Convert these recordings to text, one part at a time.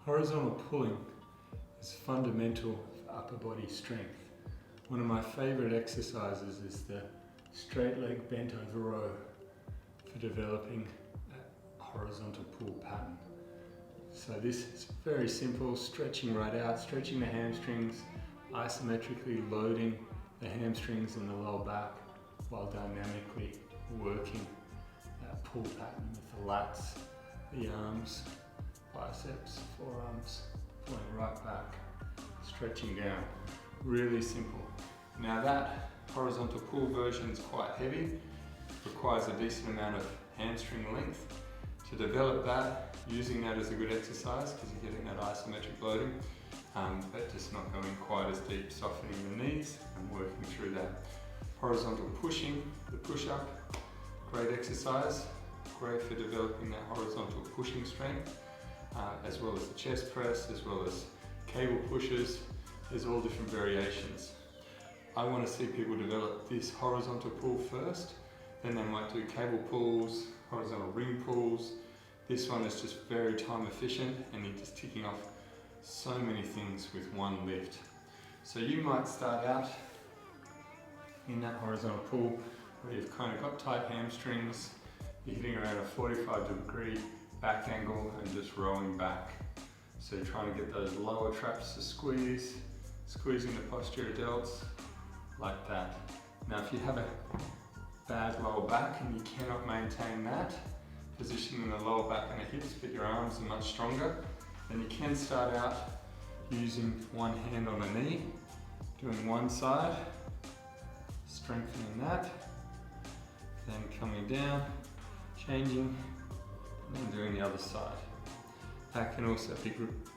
Horizontal pulling is fundamental for upper body strength. One of my favourite exercises is the straight leg bent over row for developing a horizontal pull pattern. So this is very simple, stretching right out, stretching the hamstrings, isometrically loading the hamstrings and the lower back while dynamically working that pull pattern with the lats, the arms, biceps, forearms, pulling right back, stretching down. Really simple. Now that horizontal pull version is quite heavy, requires a decent amount of hamstring length. To develop that, using that as a good exercise because you're getting that isometric loading, but just not going quite as deep, softening the knees and working through that. Horizontal pushing, the push-up, great exercise, great for developing that horizontal pushing strength. As well as the chest press, as well as cable pushes. There's all different variations. I want to see people develop this horizontal pull first, then they might do cable pulls, horizontal ring pulls. This one is just very time efficient and you're just ticking off so many things with one lift. So you might start out in that horizontal pull where you've kind of got tight hamstrings, you're hitting around a 45-degree back angle and just rowing back. So you're trying to get those lower traps to squeeze, squeezing the posterior delts like that. Now if you have a bad lower back and you cannot maintain that, positioning the lower back and the hips but your arms are much stronger, then you can start out using one hand on the knee, doing one side, strengthening that, then coming down, changing, and doing the other side. That can also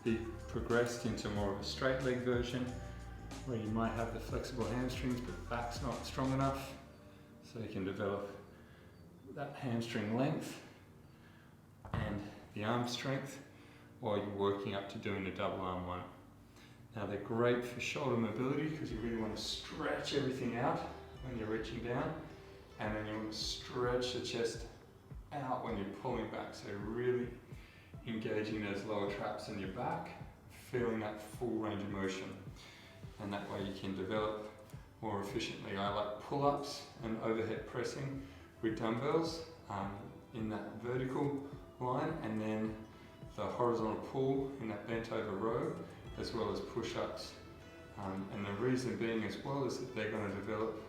be progressed into more of a straight leg version where you might have the flexible hamstrings but back's not strong enough, so you can develop that hamstring length and the arm strength while you're working up to doing the double arm one. Now they're great for shoulder mobility because you really want to stretch everything out when you're reaching down, and then you want to stretch the chest out when you're pulling back, so really engaging those lower traps in your back, feeling that full range of motion, and that way you can develop more efficiently. I like pull-ups and overhead pressing with dumbbells in that vertical line, and then the horizontal pull in that bent over row, as well as push-ups. And the reason being as well is that they're going to develop,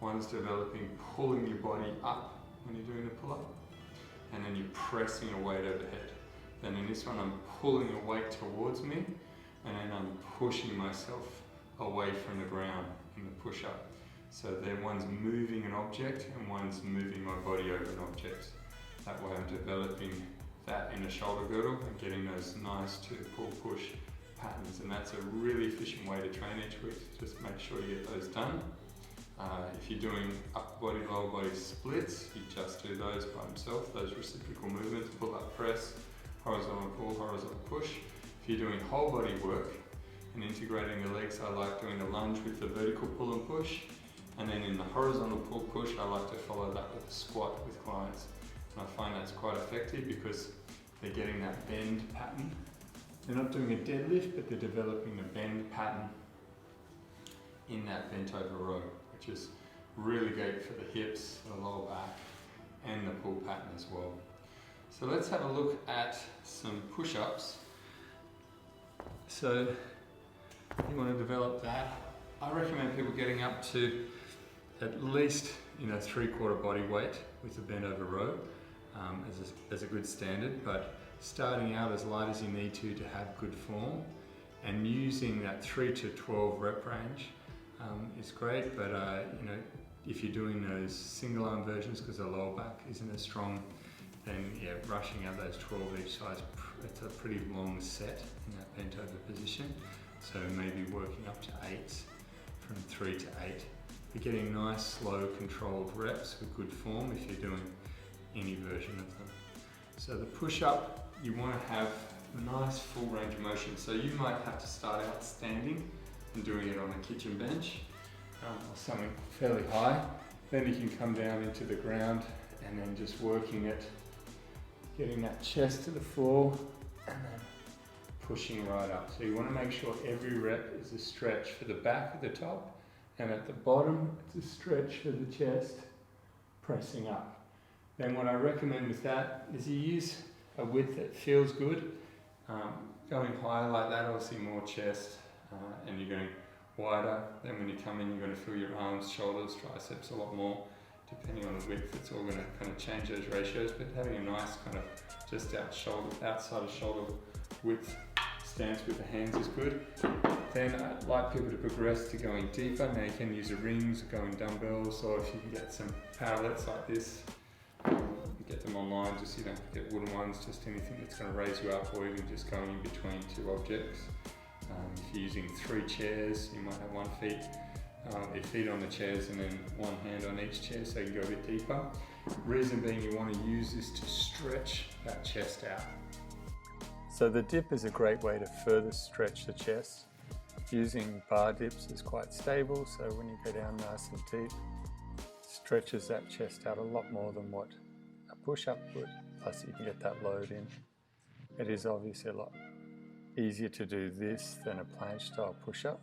one's developing pulling your body up when you're doing the pull-up, and then you're pressing a weight overhead. Then in this one I'm pulling a weight towards me and then I'm pushing myself away from the ground in the push-up. So then one's moving an object and one's moving my body over an object. That way I'm developing that in a shoulder girdle and getting those nice to pull-push patterns, and that's a really efficient way to train each week. Just make sure you get those done. If you're doing upper body, lower body splits, you just do those by themselves, those reciprocal movements, pull-up press, horizontal pull, horizontal push. If you're doing whole body work and integrating the legs, I like doing the lunge with the vertical pull and push, and then in the horizontal pull push, I like to follow that with a squat with clients. And I find that's quite effective because they're getting that bend pattern. They're not doing a deadlift, but they're developing the bend pattern in that bent over row, which is really great for the hips, the lower back, and the pull pattern as well. So let's have a look at some push-ups. So you want to develop that. I recommend people getting up to at least 3/4 body weight with a bent over row as a good standard, but starting out as light as you need to have good form, and using that 3 to 12 rep range is great. But if you're doing those single arm versions because the lower back isn't as strong, then rushing out those 12 each side, it's a pretty long set in that bent over position. So maybe working up to 8s from 3 to 8. You're getting nice, slow, controlled reps with good form if you're doing any version of them. So the push-up, you want to have a nice full range of motion. So you might have to start out standing and doing it on a kitchen bench. or something fairly high. Then you can come down into the ground and then just working it, getting that chest to the floor and then pushing right up. So you want to make sure every rep is a stretch for the back at the top, and at the bottom it's a stretch for the chest, pressing up. Then what I recommend with that is you use a width that feels good. Going higher like that, obviously more chest, and you're going wider. Then when you come in, you're going to feel your arms, shoulders, triceps a lot more. Depending on the width, it's all going to kind of change those ratios, but having a nice kind of just outside of shoulder width stance with the hands is good. Then I'd like people to progress to going deeper. Now you can use the rings or going dumbbells, or if you can get some parallettes like this, you get them online, just so you don't get wooden ones, just anything that's going to raise you up, or even just going in between two objects. If you're using 3 chairs, you might have your feet on the chairs and then one hand on each chair, so you can go a bit deeper. Reason being, you want to use this to stretch that chest out. So the dip is a great way to further stretch the chest. Using bar dips is quite stable, so when you go down nice and deep, stretches that chest out a lot more than what a push-up would, plus you can get that load in. It is obviously a lot easier to do this than a planche style push-up.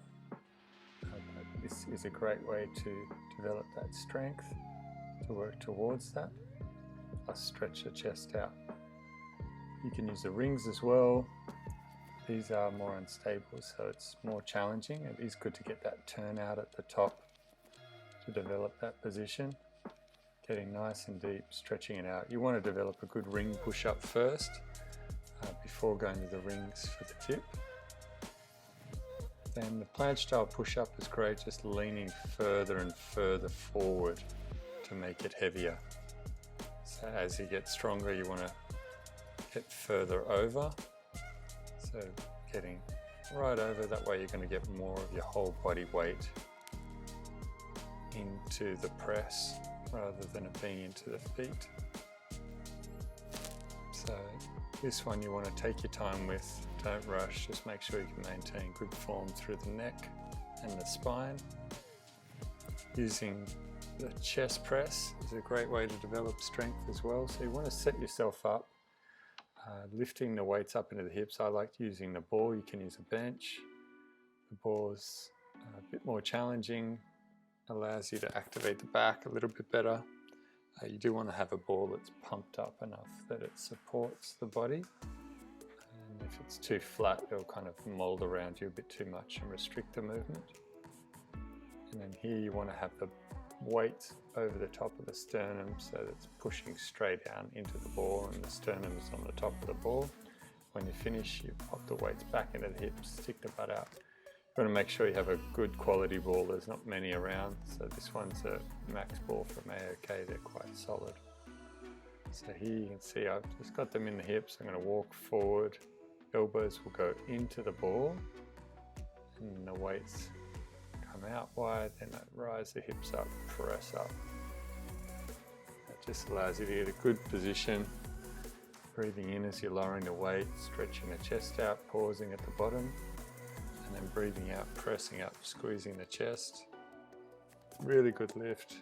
This is a great way to develop that strength, to work towards that, plus stretch the chest out. You can use the rings as well. These are more unstable, so it's more challenging. It is good to get that turn out at the top to develop that position. Getting nice and deep, stretching it out. You want to develop a good ring push-up first before going to the rings for the dip. Then the planche style push-up is great, just leaning further and further forward to make it heavier. So as you get stronger, you want to get further over. So getting right over, that way you're going to get more of your whole body weight into the press rather than it being into the feet. So this one you want to take your time with, don't rush, just make sure you can maintain good form through the neck and the spine. Using the chest press is a great way to develop strength as well, so you want to set yourself up, lifting the weights up into the hips. I like using the ball. You can use a bench. The ball is a bit more challenging, allows you to activate the back a little bit better. You do want to have a ball that's pumped up enough that it supports the body. And if it's too flat, it'll kind of mold around you a bit too much and restrict the movement. And then here you want to have the weight over the top of the sternum so that it's pushing straight down into the ball and the sternum is on the top of the ball. When you finish, you pop the weights back into the hips, stick the butt out. You want to make sure you have a good quality ball. There's not many around, so this one's a Max ball from AOK. They're quite solid. So here you can see I've just got them in the hips. I'm going to walk forward. Elbows will go into the ball and the weights come out wide, then rise the hips up, press up. That just allows you to get a good position. Breathing in as you're lowering the weight, stretching the chest out, pausing at the bottom. And then breathing out, pressing up, squeezing the chest. Really good lift.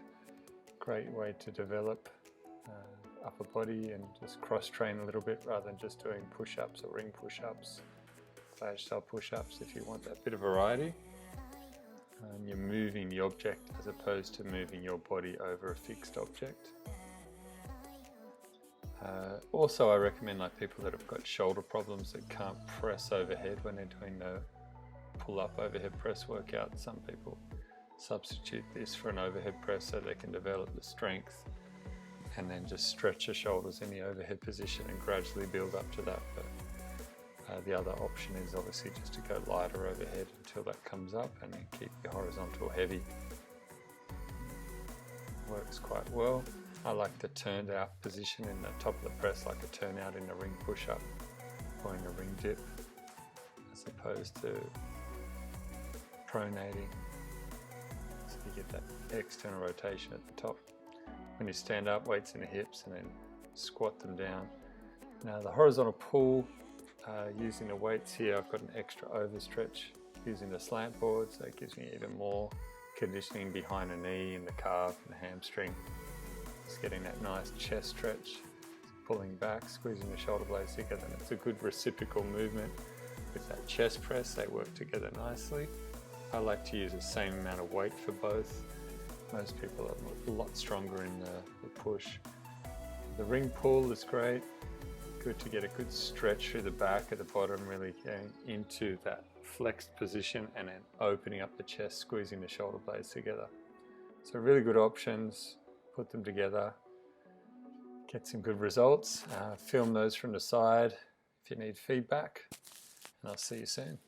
Great way to develop upper body and just cross-train a little bit rather than just doing push-ups or ring push-ups, planche style push-ups if you want that bit of variety. And you're moving the object as opposed to moving your body over a fixed object. Also, I recommend like people that have got shoulder problems that can't press overhead when they're doing the pull-up overhead press workout. Some people substitute this for an overhead press so they can develop the strength and then just stretch the shoulders in the overhead position and gradually build up to that. But the other option is obviously just to go lighter overhead until that comes up and then keep your horizontal heavy. Works quite well. I like the turned out position in the top of the press, like a turn out in a ring push-up or in a ring dip, as opposed to pronating. So you get that external rotation at the top. When you stand up, weights in the hips and then squat them down. Now the horizontal pull, using the weights here, I've got an extra overstretch using the slant board, so it gives me even more conditioning behind the knee and the calf and the hamstring. Just getting that nice chest stretch, pulling back, squeezing the shoulder blades together. And it's a good reciprocal movement with that chest press. They work together nicely. I like to use the same amount of weight for both. Most people are a lot stronger in the push. The ring pull is great. Good to get a good stretch through the back at the bottom, really getting into that flexed position and then opening up the chest, squeezing the shoulder blades together. So really good options, put them together, get some good results. Film those from the side if you need feedback, and I'll see you soon.